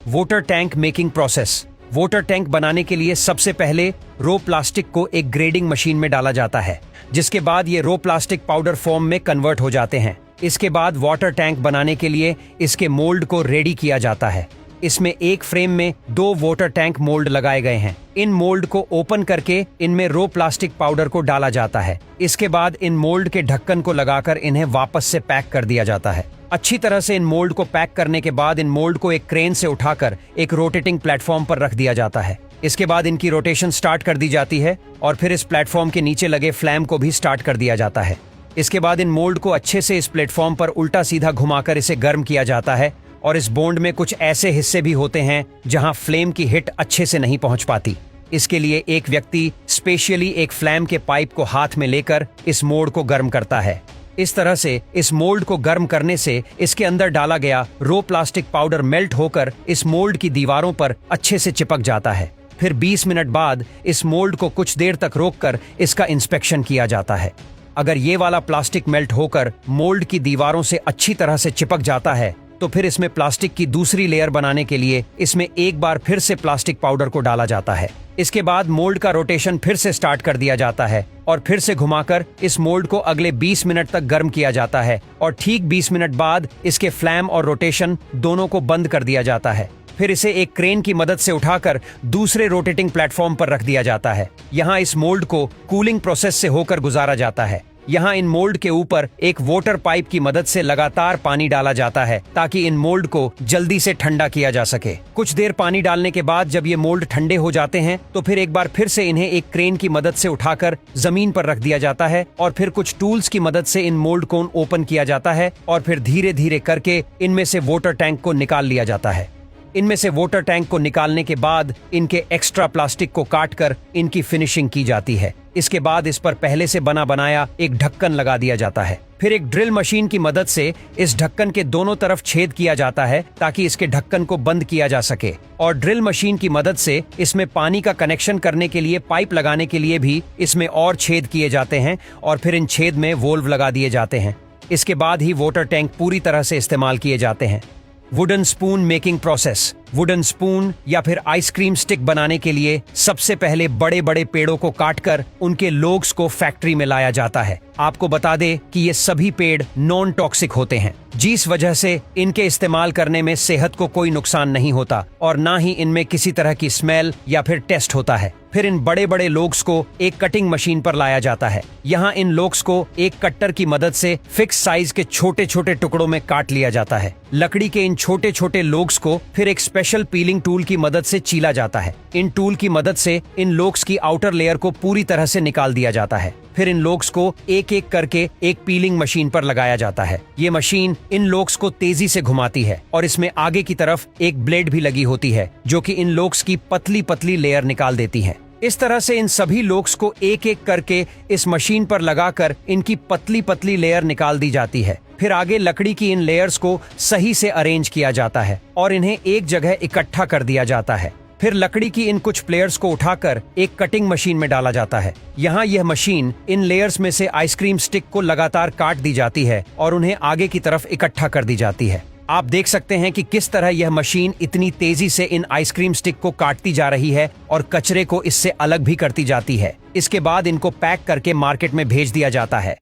Water tank making process. Water tank बनाने के लिए सबसे पहले रो प्लास्टिक को एक ग्रेडिंग मशीन में डाला जाता है, जिसके बाद ये रो प्लास्टिक पाउडर फॉर्म में कन्वर्ट हो जाते हैं। इसके बाद वाटर टैंक बनाने के लिए इसके मोल्ड को रेडी किया जाता है। इसमें एक फ्रेम में 2 वाटर टैंक मोल्ड लगाए गए हैं। इन मोल्ड को ओपन करके इनमें रो प्लास्टिक पाउडर को डाला जाता है। इसके बाद इन मोल्ड के ढक्कन को लगाकर इन्हें वापस से पैक कर दिया जाता है। अच्छी तरह से इन मोल्ड को पैक करने के बाद इन मोल्ड को एक क्रेन से उठाकर एक रोटेटिंग प्लेटफॉर्म पर रख दिया जाता है। इसके बाद इनकी रोटेशन स्टार्ट कर दी जाती है और फिर इस प्लेटफॉर्म के नीचे लगे फ्लैम को भी स्टार्ट कर दिया जाता है। इसके बाद इन मोल्ड को अच्छे से इस प्लेटफॉर्म पर उल्टा सीधा घुमाकर इसे गर्म किया जाता है और इस बोन्ड में कुछ ऐसे हिस्से भी होते हैं जहां फ्लेम की हिट अच्छे से नहीं पहुंच पाती। इसके लिए एक व्यक्ति स्पेशली एक फ्लैम के पाइप को हाथ में लेकर इस मोल्ड को गर्म करता है। इस तरह से इस मोल्ड को गर्म करने से इसके अंदर डाला गया रो प्लास्टिक पाउडर मेल्ट होकर इस मोल्ड की दीवारों पर अच्छे से चिपक जाता है। फिर 20 मिनट बाद इस मोल्ड को कुछ देर तक रोककर इसका इंस्पेक्शन किया जाता है। अगर ये वाला प्लास्टिक मेल्ट होकर मोल्ड की दीवारों से अच्छी तरह से चिपक जाता है तो फिर इसमें प्लास्टिक की दूसरी लेयर बनाने के लिए इसमें एक बार फिर से प्लास्टिक पाउडर को डाला जाता है। इसके बाद मोल्ड का रोटेशन फिर से स्टार्ट कर दिया जाता है और फिर से घुमाकर इस मोल्ड को अगले 20 मिनट तक गर्म किया जाता है और ठीक 20 मिनट बाद इसके फ्लैम और रोटेशन दोनों को बंद कर दिया जाता है। फिर इसे एक क्रेन की मदद से उठाकर दूसरे रोटेटिंग प्लेटफॉर्म पर रख दिया जाता है। यहाँ इस मोल्ड को कूलिंग प्रोसेस से होकर गुजारा जाता है। यहाँ इन मोल्ड के ऊपर एक वाटर पाइप की मदद से लगातार पानी डाला जाता है ताकि इन मोल्ड को जल्दी से ठंडा किया जा सके। कुछ देर पानी डालने के बाद जब ये मोल्ड ठंडे हो जाते हैं तो फिर एक बार फिर से इन्हें एक क्रेन की मदद से उठाकर जमीन पर रख दिया जाता है और फिर कुछ टूल्स की मदद से इन मोल्ड को ओपन किया जाता है और फिर धीरे धीरे करके इनमें से वाटर टैंक को निकाल लिया जाता है। इनमें से वाटर टैंक को निकालने के बाद इनके एक्स्ट्रा प्लास्टिक को काटकर इनकी फिनिशिंग की जाती है। इसके बाद इस पर पहले से बना बनाया एक ढक्कन लगा दिया जाता है। फिर एक ड्रिल मशीन की मदद से इस ढक्कन के दोनों तरफ छेद किया जाता है ताकि इसके ढक्कन को बंद किया जा सके और ड्रिल मशीन की मदद से इसमें पानी का कनेक्शन करने के लिए पाइप लगाने के लिए भी इसमें और छेद किए जाते हैं और फिर इन छेद में वोल्व लगा दिए जाते हैं। इसके बाद ही वाटर टैंक पूरी तरह से इस्तेमाल किए जाते हैं। Wooden spoon making process. Wooden spoon या फिर आइसक्रीम स्टिक बनाने के लिए सबसे पहले बड़े बड़े पेड़ों को काटकर उनके लोग्स को फैक्ट्री में लाया जाता है। आपको बता दे कि ये सभी पेड़ नॉन टॉक्सिक होते हैं, जिस वजह से इनके इस्तेमाल करने में सेहत को कोई नुकसान नहीं होता और ना ही इनमें किसी तरह की स्मेल या फिर टेस्ट होता है। फिर इन बड़े बड़े लोग्स को एक कटिंग मशीन पर लाया जाता है। यहाँ इन लोग्स को एक कट्टर की मदद से फिक्स साइज के छोटे छोटे टुकड़ों में काट लिया जाता है। लकड़ी के इन छोटे छोटे लोग्स को फिर एक स्पेशल पीलिंग टूल की मदद से चीला जाता है। इन टूल की मदद से इन लोग्स की आउटर लेयर को पूरी तरह से निकाल दिया जाता है। फिर इन लोग्स को एक एक करके एक पीलिंग मशीन पर लगाया जाता है। ये मशीन इन लोग्स को तेजी से घुमाती है और इसमें आगे की तरफ एक ब्लेड भी लगी होती है जो कि इन लोग्स की पतली पतली लेयर निकाल देती है। इस तरह से इन सभी लोग्स को एक एक करके इस मशीन पर लगाकर इनकी पतली पतली लेयर निकाल दी जाती है। फिर आगे लकड़ी की इन लेयर्स को सही से अरेंज किया जाता है और इन्हें एक जगह इकट्ठा कर दिया जाता है। फिर लकड़ी की इन कुछ प्लेयर्स को उठाकर एक कटिंग मशीन में डाला जाता है। यहाँ यह मशीन इन लेयर्स में से आइसक्रीम स्टिक को लगातार काट दी जाती है और उन्हें आगे की तरफ इकट्ठा कर दी जाती है। आप देख सकते हैं कि किस तरह यह मशीन इतनी तेजी से इन आइसक्रीम स्टिक को काटती जा रही है और कचरे को इससे अलग भी करती जाती है। इसके बाद इनको पैक करके मार्केट में भेज दिया जाता है।